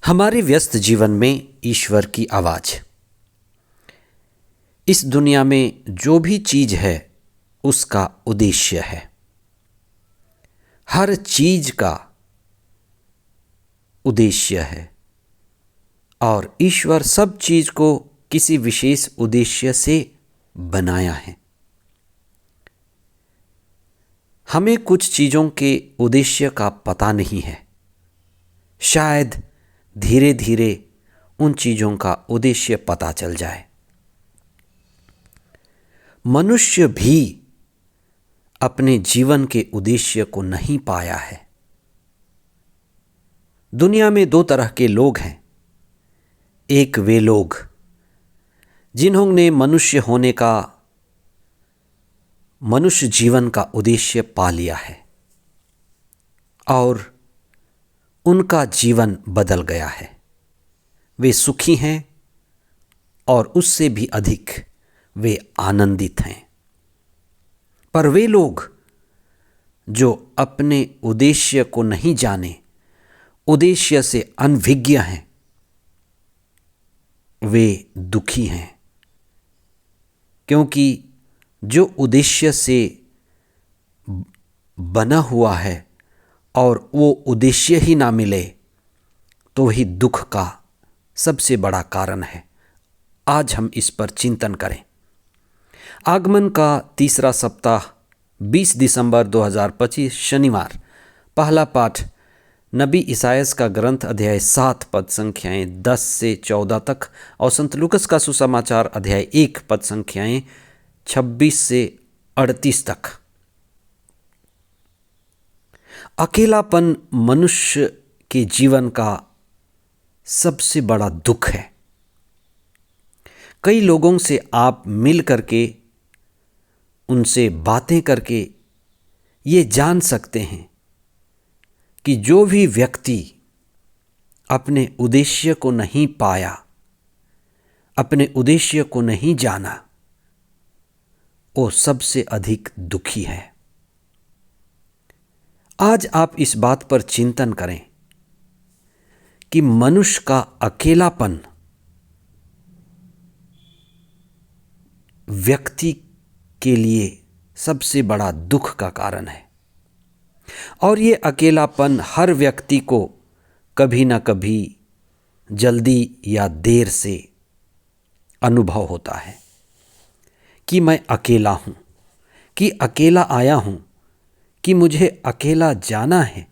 हमारे व्यस्त जीवन में ईश्वर की आवाज़। इस दुनिया में जो भी चीज़ है उसका उद्देश्य है। हर चीज़ का उद्देश्य है और ईश्वर सब चीज़ को किसी विशेष उद्देश्य से बनाया है। हमें कुछ चीज़ों के उद्देश्य का पता नहीं है। शायद धीरे धीरे उन चीज़ों का उद्देश्य पता चल जाए। मनुष्य भी अपने जीवन के उद्देश्य को नहीं पाया है। दुनिया में दो तरह के लोग हैं। एक वे लोग जिन्होंने मनुष्य जीवन का उद्देश्य पा लिया है और उनका जीवन बदल गया है। वे सुखी हैं और उससे भी अधिक वे आनंदित हैं। पर वे लोग जो अपने उद्देश्य को नहीं जाने, उद्देश्य से अनभिज्ञ हैं, वे दुखी हैं। क्योंकि जो उद्देश्य से बना हुआ है और वो उद्देश्य ही ना मिले तो वही दुख का सबसे बड़ा कारण है। आज हम इस पर चिंतन करें। आगमन का तीसरा सप्ताह 20 दिसंबर 2025 शनिवार। पहला पाठ नबी इसायास का ग्रंथ अध्याय 7 पद संख्याएं 10 से 14 तक और संत लूकस का सुसमाचार अध्याय 1 पद संख्याएं 26 से 38 तक। अकेलापन मनुष्य के जीवन का सबसे बड़ा दुख है। कई लोगों से आप मिल करके, उनसे बातें करके ये जान सकते हैं कि जो भी व्यक्ति अपने उद्देश्य को नहीं पाया, अपने उद्देश्य को नहीं जाना, वो सबसे अधिक दुखी है। आज आप इस बात पर चिंतन करें कि मनुष्य का अकेलापन व्यक्ति के लिए सबसे बड़ा दुख का कारण है और ये अकेलापन हर व्यक्ति को कभी ना कभी जल्दी या देर से अनुभव होता है कि मैं अकेला हूँ, कि अकेला आया हूँ, कि मुझे अकेला जाना है।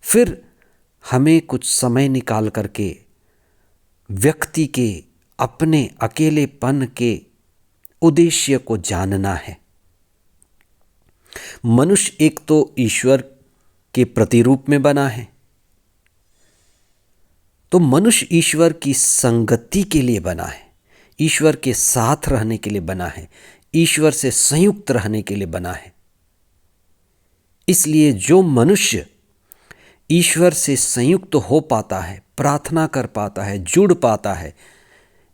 फिर हमें कुछ समय निकाल करके व्यक्ति के अपने अकेलेपन के उद्देश्य को जानना है। मनुष्य एक तो ईश्वर के प्रतिरूप में बना है, तो मनुष्य ईश्वर की संगति के लिए बना है, ईश्वर के साथ रहने के लिए बना है, ईश्वर से संयुक्त रहने के लिए बना है। इसलिए जो मनुष्य ईश्वर से संयुक्त हो पाता है, प्रार्थना कर पाता है, जुड़ पाता है,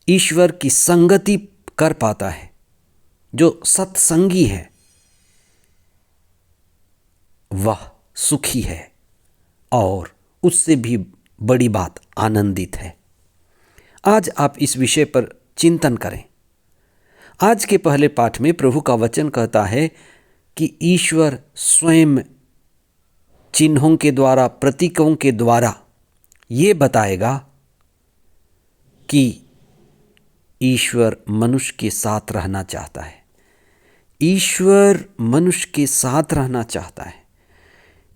ईश्वर की संगति कर पाता है, जो सत्संगी है, वह सुखी है और उससे भी बड़ी बात आनंदित है। आज आप इस विषय पर चिंतन करें। आज के पहले पाठ में प्रभु का वचन कहता है कि ईश्वर स्वयं चिन्हों के द्वारा, प्रतीकों के द्वारा ये बताएगा कि ईश्वर मनुष्य के साथ रहना चाहता है। ईश्वर मनुष्य के साथ रहना चाहता है।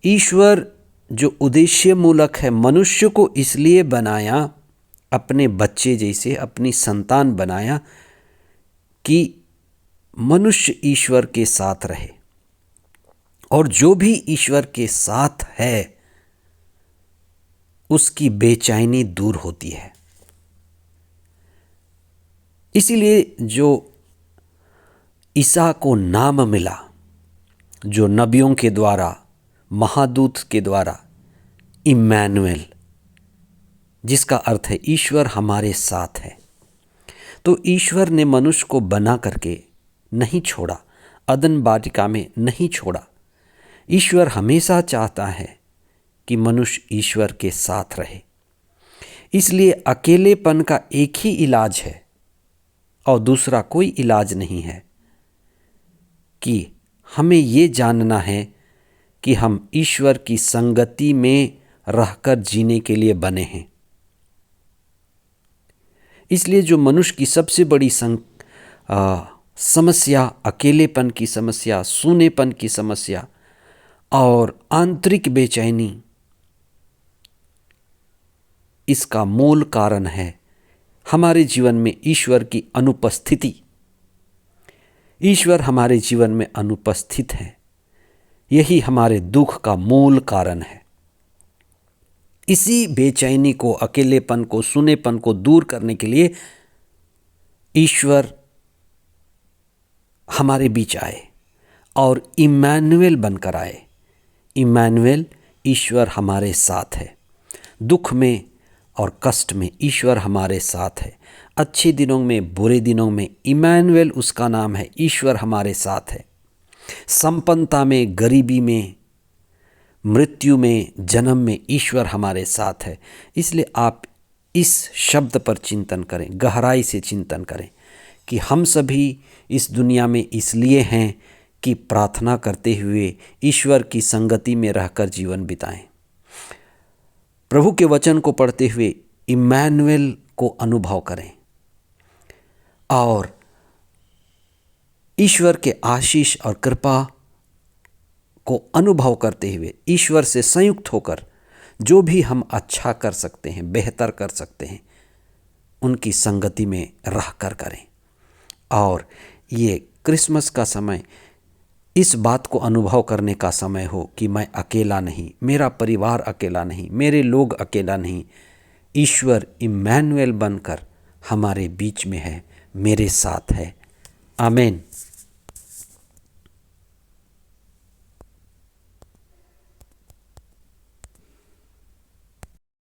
ईश्वर जो उद्देश्य मूलक है, मनुष्य को इसलिए बनाया, अपने बच्चे जैसे अपनी संतान बनाया कि मनुष्य ईश्वर के साथ रहे और जो भी ईश्वर के साथ है उसकी बेचैनी दूर होती है। इसीलिए जो ईसा को नाम मिला, जो नबियों के द्वारा, महादूत के द्वारा, इम्मानुएल, जिसका अर्थ है ईश्वर हमारे साथ है। तो ईश्वर ने मनुष्य को बना करके नहीं छोड़ा, अदन वाटिका में नहीं छोड़ा। ईश्वर हमेशा चाहता है कि मनुष्य ईश्वर के साथ रहे। इसलिए अकेलेपन का एक ही इलाज है और दूसरा कोई इलाज नहीं है कि हमें ये जानना है कि हम ईश्वर की संगति में रहकर जीने के लिए बने हैं। इसलिए जो मनुष्य की सबसे बड़ी समस्या, अकेलेपन की समस्या, सूनेपन की समस्या और आंतरिक बेचैनी, इसका मूल कारण है हमारे जीवन में ईश्वर की अनुपस्थिति। ईश्वर हमारे जीवन में अनुपस्थित है, यही हमारे दुख का मूल कारण है। इसी बेचैनी को, अकेलेपन को, सूनेपन को दूर करने के लिए ईश्वर हमारे बीच आए और इम्मानुएल बनकर आए। इम्मानुएल, ईश्वर हमारे साथ है। दुख में और कष्ट में ईश्वर हमारे साथ है। अच्छे दिनों में, बुरे दिनों में, इम्मानुएल उसका नाम है। ईश्वर हमारे साथ है। संपन्नता में, गरीबी में, मृत्यु में, जन्म में ईश्वर हमारे साथ है। इसलिए आप इस शब्द पर चिंतन करें, गहराई से चिंतन करें कि हम सभी इस दुनिया में इसलिए हैं कि प्रार्थना करते हुए ईश्वर की संगति में रहकर जीवन बिताएं। प्रभु के वचन को पढ़ते हुए इम्मानुएल को अनुभव करें और ईश्वर के आशीष और कृपा को अनुभव करते हुए ईश्वर से संयुक्त होकर जो भी हम अच्छा कर सकते हैं, बेहतर कर सकते हैं, उनकी संगति में रहकर करें। और ये क्रिसमस का समय इस बात को अनुभव करने का समय हो कि मैं अकेला नहीं, मेरा परिवार अकेला नहीं, मेरे लोग अकेला नहीं। ईश्वर इम्मानुएल बनकर हमारे बीच में है, मेरे साथ है। आमीन।